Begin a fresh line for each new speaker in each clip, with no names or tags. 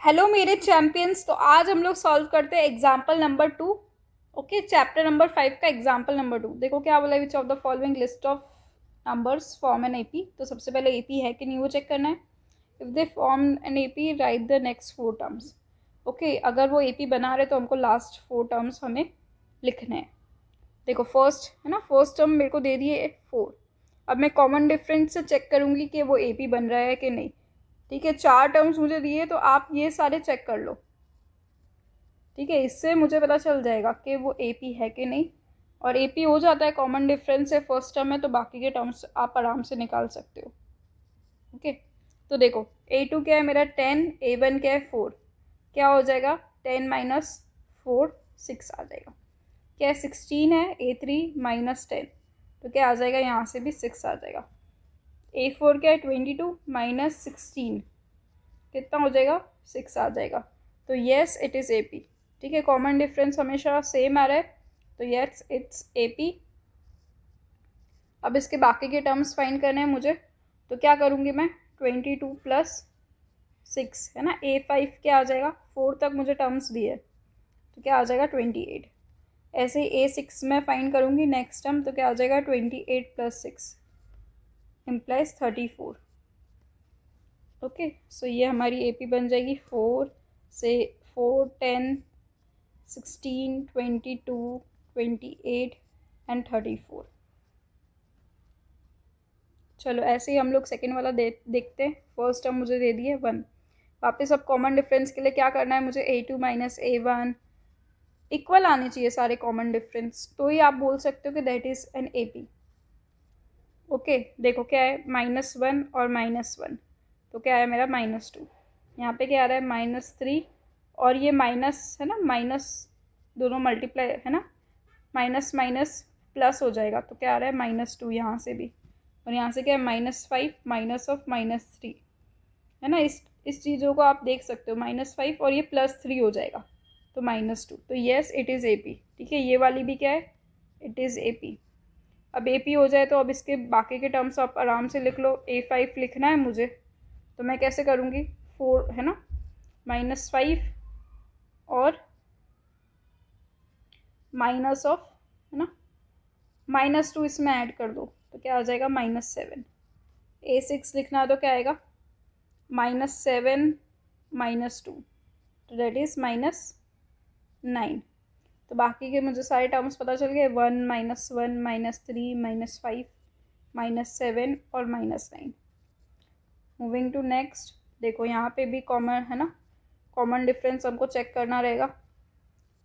Hello मेरे champions. तो आज हम लोग सॉल्व करते हैं example number 2। Okay, chapter number 5 का एग्जाम्पल नंबर 2। देखो क्या बोला, which of the following list of numbers form an AP. तो सबसे पहले एपी है कि नहीं वो चेक करना है। If they form an AP right the next 4 terms. Okay, अगर वो एपी बना रहे तो हमको लास्ट 4 टर्म्स हमें लिखने हैं। देखो फर्स्ट है ना, फर्स्ट टर्म मेरे को दे दिए 4। अब मैं कॉमन डिफरेंस से चेक करूँगी कि वो एपी बन रहा है कि नहीं। ठीक है, 4 टर्म्स मुझे दिए तो आप ये सारे चेक कर लो। ठीक है, इससे मुझे पता चल जाएगा कि वो एपी है कि नहीं। और एपी हो जाता है कॉमन डिफरेंस से फर्स्ट टर्म में, तो बाकी के टर्म्स आप आराम से निकाल सकते हो। ओके, तो देखो A2 क्या है मेरा 10, A1 क्या है 4। क्या हो जाएगा 10 माइनस 4 6 आ जाएगा। क्या है 16 है A3 माइनस 10, तो क्या आ जाएगा यहाँ से भी 6 आ जाएगा। A4 क्या है 22 माइनस 16, कितना हो जाएगा 6 आ जाएगा। तो येस इट इज़ एपी। ठीक है, कॉमन डिफरेंस हमेशा सेम आ रहा है, तो येस इट्स एपी। अब इसके बाकी के टर्म्स फाइंड करने हैं मुझे, तो क्या करूँगी मैं 22 प्लस 6 है ना, A5 क्या आ जाएगा 4 तक मुझे टर्म्स दिए, तो क्या आ जाएगा 28। ऐसे ही A6 में फाइंड करूँगी नेक्स्ट टर्म, तो क्या आ जाएगा 28 प्लस 6 इम्प्लाइज 34। ओके, सो ये हमारी एपी बन जाएगी 4 से 4 10 16 22 28 एंड 34। चलो ऐसे ही हम लोग सेकेंड वाला देखते हैं। फर्स्ट टर्म मुझे दे दिए 1। वापस अब कॉमन डिफरेंस के लिए क्या करना है मुझे, A2 माइनस A1 इक्वल आने चाहिए सारे कॉमन डिफरेंस, तो ही आप बोल सकते हो कि that is an AP. Okay, देखो क्या है -1 और -1, तो क्या है मेरा -2। यहाँ पे क्या आ रहा है -3, और ये माइनस है ना, माइनस दोनों मल्टीप्लाई है ना, माइनस माइनस प्लस हो जाएगा, तो क्या आ रहा है -2 यहाँ से भी। और यहाँ से क्या है -5 माइनस ऑफ -3 है ना। इस चीज़ों को आप देख सकते हो, -5 और ये +3 हो जाएगा, तो -2। तो येस इट इज़ एपी। ठीक है, ये वाली भी क्या है, इट इज़ एपी। अब एपी हो जाए तो अब इसके बाकी के टर्म्स आप आराम से लिख लो। A5 लिखना है मुझे, तो मैं कैसे करूँगी 4 है ना, -5 और माइनस ऑफ है ना -2 इसमें ऐड कर दो, तो क्या आ जाएगा -7। A6 लिखना है तो क्या आएगा -7 -2, तो दैट इज़ -9। तो बाकी के मुझे सारे टर्म्स पता चल गए, 1 -1 -3 -5 -7 और -9। मूविंग टू नेक्स्ट, देखो यहाँ पे भी कॉमन है ना, कॉमन डिफरेंस हमको चेक करना रहेगा।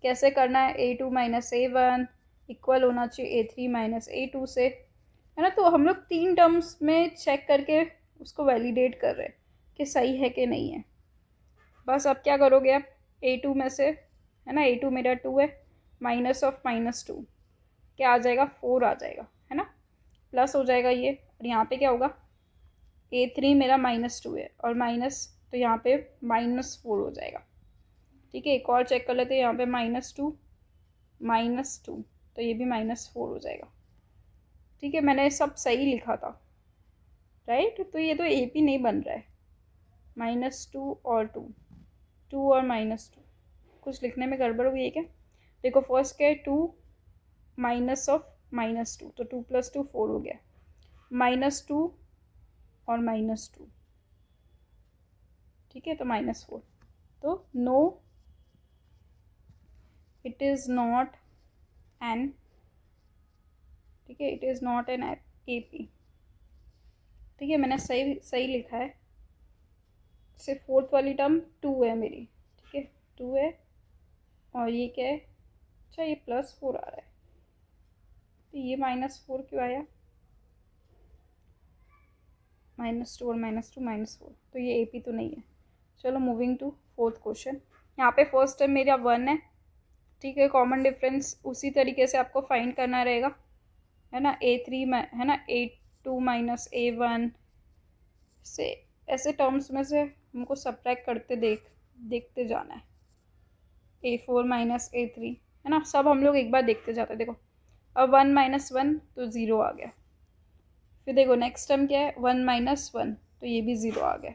कैसे करना है, A2 माइनस A1 इक्वल होना चाहिए A3 माइनस A2 से, है ना। तो हम लोग 3 टर्म्स में चेक करके उसको वैलिडेट कर रहे हैं कि सही है कि नहीं है। बस अब क्या करोगे आप, A2 में से है ना, A2 मेरा 2 है, माइनस ऑफ -2 क्या आ जाएगा 4 आ जाएगा है ना, प्लस हो जाएगा ये, और यहाँ पे क्या होगा A3 मेरा -2 है और माइनस, तो यहाँ पे -4 हो जाएगा। ठीक है, एक और चेक कर लेते हैं, यहाँ पे -2 -2, तो ये भी -4 हो जाएगा। ठीक है, मैंने सब सही लिखा था राइट। तो ये तो एपी नहीं बन रहा है, -2 और 2 और -2, कुछ लिखने में गड़बड़ हुई है क्या। देखो फर्स्ट क्या है 2 माइनस ऑफ -2, तो 2 + 2 4 हो गया, -2 और -2। ठीक है, तो -4, तो no it is not an, ठीक है, it is not an AP. ठीक है, मैंने सही सही लिखा है। सिर्फ फोर्थ वाली टर्म 2 है मेरी, ठीक है 2 है, और ये क्या है, अच्छा ये +4 आ रहा है, तो ये -4 क्यों आया, -2 और -2 -4, तो ये एपी तो नहीं है। चलो मूविंग टू फोर्थ क्वेश्चन। यहाँ पे फर्स्ट टर्म मेरा 1 है। ठीक है, कॉमन डिफरेंस उसी तरीके से आपको फाइंड करना रहेगा है ना, A3 में है ना, A2 माइनस A1 से ऐसे टर्म्स में से हमको सब्ट्रैक्ट करते देखते जाना है। A4 माइनस A3 है ना, सब हम लोग एक बार देखते जाते हैं। देखो अब 1 - 1 तो 0 आ गया, फिर देखो नेक्स्ट टर्म क्या है 1 - 1, तो ये भी 0 आ गया।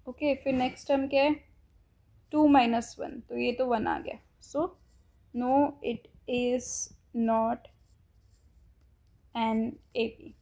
ओके, फिर नेक्स्ट टर्म क्या है 2 माइनस 1, तो ये तो 1 आ गया. So no, it is not an AP.